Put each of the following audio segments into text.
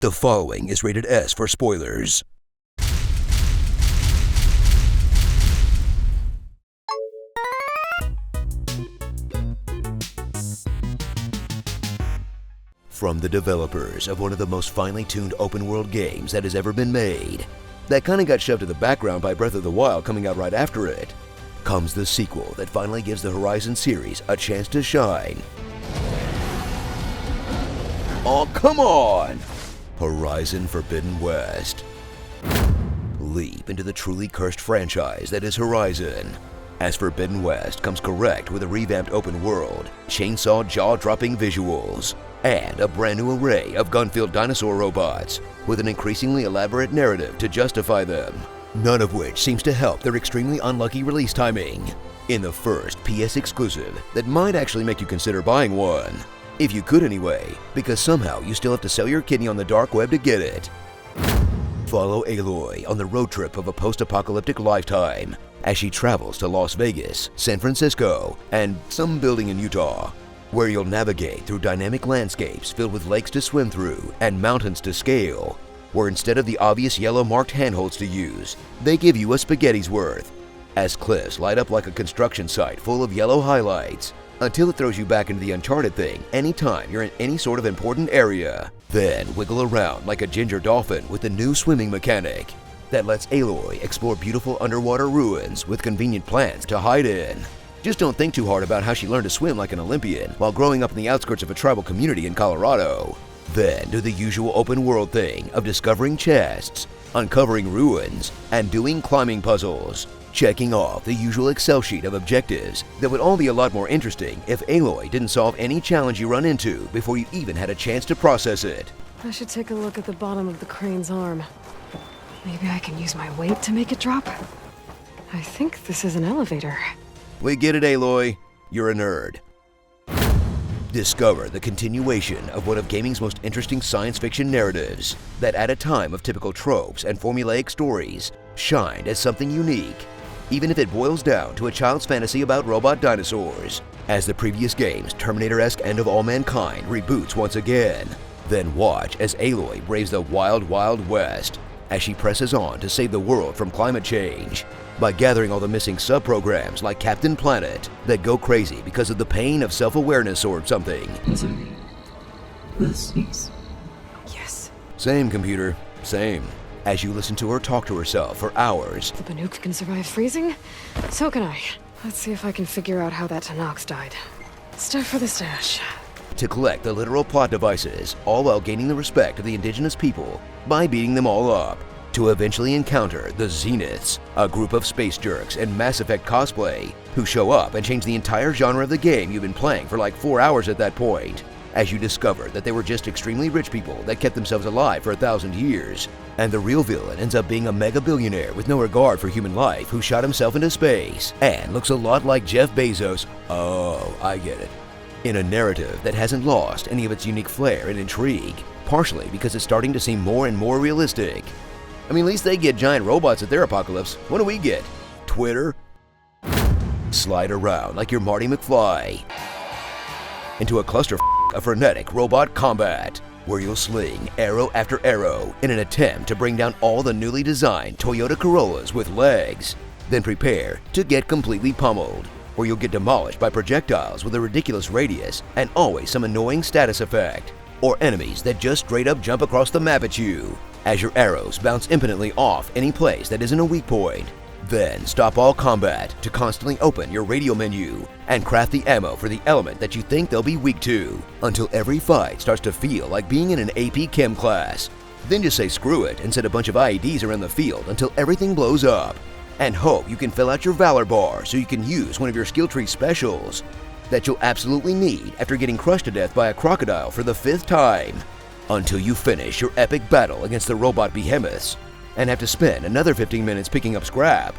The following is rated S for spoilers. From the developers of one of the most finely tuned open-world games that has ever been made, that kinda got shoved to the background by Breath of the Wild coming out right after it, comes the sequel that finally gives the Horizon series a chance to shine. Oh, come on! Horizon Forbidden West. Leap into the truly cursed franchise that is Horizon, as Forbidden West comes correct with a revamped open world, chainsaw jaw-dropping visuals, and a brand new array of gun-filled dinosaur robots with an increasingly elaborate narrative to justify them, none of which seems to help their extremely unlucky release timing in the first PS exclusive that might actually make you consider buying one. If you could anyway, because somehow you still have to sell your kidney on the dark web to get it. Follow Aloy on the road trip of a post-apocalyptic lifetime as she travels to Las Vegas, San Francisco, and some building in Utah, where you'll navigate through dynamic landscapes filled with lakes to swim through and mountains to scale, where instead of the obvious yellow marked handholds to use, they give you a spaghetti's worth, as cliffs light up like a construction site full of yellow highlights, until it throws you back into the Uncharted thing anytime you're in any sort of important area. Then wiggle around like a ginger dolphin with the new swimming mechanic that lets Aloy explore beautiful underwater ruins with convenient plants to hide in. Just don't think too hard about how she learned to swim like an Olympian while growing up in the outskirts of a tribal community in Colorado. Then do the usual open world thing of discovering chests, uncovering ruins, and doing climbing puzzles, checking off the usual Excel sheet of objectives that would all be a lot more interesting if Aloy didn't solve any challenge you run into before you even had a chance to process it. I should take a look at the bottom of the crane's arm. Maybe I can use my weight to make it drop. I think this is an elevator. We get it, Aloy. You're a nerd. Discover the continuation of one of gaming's most interesting science fiction narratives that at a time of typical tropes and formulaic stories shined as something unique, even if it boils down to a child's fantasy about robot dinosaurs, as the previous game's Terminator-esque End of All Mankind reboots once again. Then watch as Aloy braves the wild, wild west as she presses on to save the world from climate change by gathering all the missing sub-programs like Captain Planet that go crazy because of the pain of self-awareness or something. Yes. Same, computer. Same. As you listen to her talk to herself for hours. The Banuk can survive freezing? So can I. Let's see if I can figure out how that Tanox died. Stuff for the stash. To collect the literal plot devices, all while gaining the respect of the indigenous people by beating them all up, to eventually encounter the Zeniths, a group of space jerks in Mass Effect cosplay who show up and change the entire genre of the game you've been playing for like 4 hours at that point, as you discover that they were just extremely rich people that kept themselves alive for 1,000 years, and the real villain ends up being a mega billionaire with no regard for human life who shot himself into space and looks a lot like Jeff Bezos. Oh, I get it. In a narrative that hasn't lost any of its unique flair and intrigue, partially because it's starting to seem more and more realistic. I mean, at least they get giant robots at their apocalypse. What do we get? Twitter? Slide around like you're Marty McFly into a cluster of frenetic robot combat, where you'll sling arrow after arrow in an attempt to bring down all the newly designed Toyota Corollas with legs. Then prepare to get completely pummeled, where you'll get demolished by projectiles with a ridiculous radius and always some annoying status effect, or enemies that just straight up jump across the map at you, as your arrows bounce impotently off any place that isn't a weak point. Then stop all combat to constantly open your radio menu and craft the ammo for the element that you think they'll be weak to, until every fight starts to feel like being in an AP Chem class. Then just say screw it and set a bunch of IEDs around the field until everything blows up, and hope you can fill out your Valor bar so you can use one of your skill tree specials that you'll absolutely need after getting crushed to death by a crocodile for the 5th time, until you finish your epic battle against the robot behemoths and have to spend another 15 minutes picking up scrap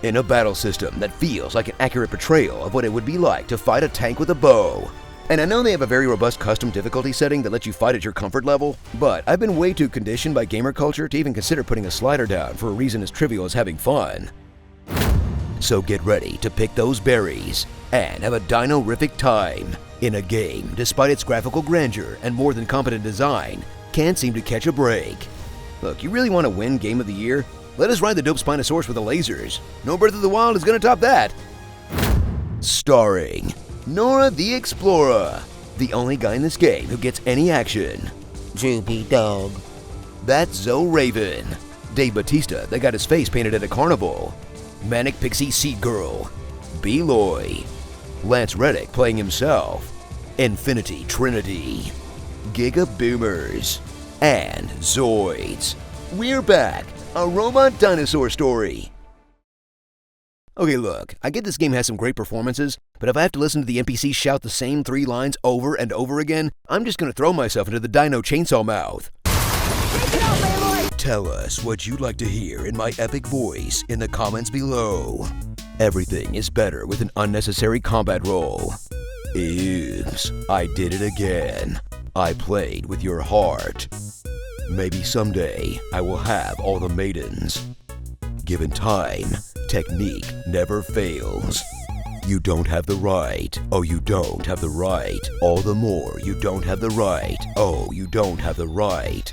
in a battle system that feels like an accurate portrayal of what it would be like to fight a tank with a bow. And I know they have a very robust custom difficulty setting that lets you fight at your comfort level, but I've been way too conditioned by gamer culture to even consider putting a slider down for a reason as trivial as having fun. So get ready to pick those berries and have a dino-rific time in a game, despite its graphical grandeur and more than competent design, can't seem to catch a break. Look, you really want to win Game of the Year? Let us ride the dope Spinosaurus with the lasers. No Breath of the Wild is gonna top that. Starring Nora the Explorer, the only guy in this game who gets any action. Droopy dog. That's Zoe Raven. Dave Bautista that got his face painted at a carnival. Manic Pixie Seed Girl. Beloy. Lance Reddick playing himself. Infinity Trinity. Giga Boomers. And Zoids. We're back. A robot dinosaur story. Okay, look, I get this game has some great performances, but if I have to listen to the NPCs shout the same 3 lines over and over again, I'm just gonna throw myself into the dino chainsaw mouth. Tell us what you'd like to hear in my epic voice in the comments below. Everything is better with an unnecessary combat roll. Oops, I did it again. I played with your heart. Maybe someday I will have all the maidens. Given time, technique never fails. You don't have the right. Oh, you don't have the right. All the more you don't have the right. Oh, you don't have the right.